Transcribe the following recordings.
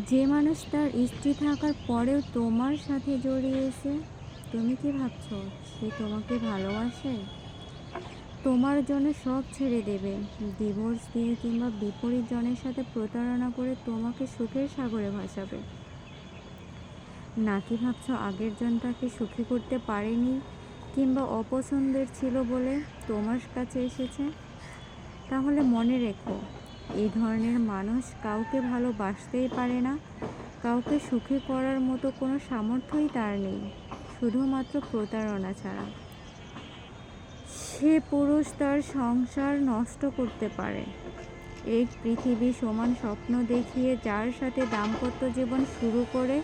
যে মানুষ তার স্ত্রী থাকার পরেও তোমার সাথে জড়িয়েছে, তুমি কি ভাবছো সে তোমাকে ভালোবাসে? তোমার জন্য সব ছেড়ে দেবে, ডিভোর্স দিয়ে কিংবা বিপরীত জনের সাথে প্রতারণা করে তোমাকে সুখের সাগরে ভাসাবে? নাকি ভাবছো আগের জন তাকে সুখী করতে পারেনি কিংবা অপছন্দের ছিল বলে তোমার কাছে এসেছে? তাহলে মনে রেখো, এই ধরনের মানুষ কাউকে ভালোবাসতেই পারে না। কাউকে সুখী করার মতো কোনো সামর্থ্যই তার নেই, শুধুমাত্র প্রতারণা ছাড়া। সে পুরুষ তার সংসার নষ্ট করতে পারে, এক পৃথিবী সমান স্বপ্ন দেখিয়ে যার সাথে দাম্পত্য জীবন শুরু করে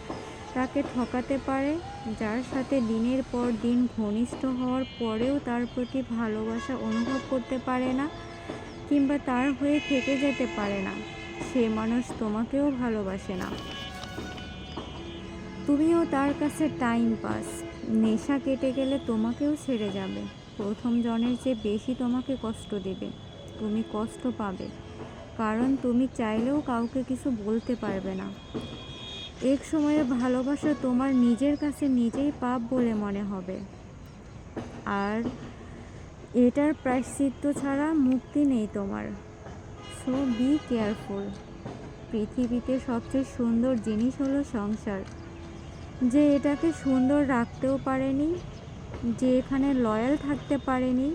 তাকে ঠকাতে পারে, যার সাথে দিনের পর দিন ঘনিষ্ঠ হওয়ার পরেও তার প্রতি ভালোবাসা অনুভব করতে পারে না কিংবা তার হয়ে থেকে যেতে পারে না। সে মানুষ তোমাকেও ভালোবাসে না, তুমিও তার কাছে টাইম পাস। নেশা কেটে গেলে তোমাকেও ছেড়ে যাবে, প্রথম জনের চেয়ে বেশি তোমাকে কষ্ট দেবে। তুমি কষ্ট পাবে, কারণ তুমি চাইলেও কাউকে কিছু বলতে পারবে না। এক সময়ে ভালোবাসা তোমার নিজের কাছে নিজেই পাপ বলে মনে হবে, আর এটার প্রায়শ্চিত্ত ছাড়া মুক্তি নেই তোমার। So be careful. পৃথিবীতে সবচেয়ে সুন্দর জিনিস হলো সংসার। যে এটাকে সুন্দর রাখতেও পারেনি, যে এখানে লয়াল থাকতে পারেনি,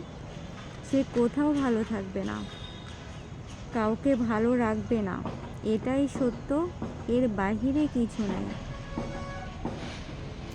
সে কোথাও ভালো থাকবে না, কাউকে ভালো রাখবে না। এটাই সত্য, এর বাহিরে কিছু নাই।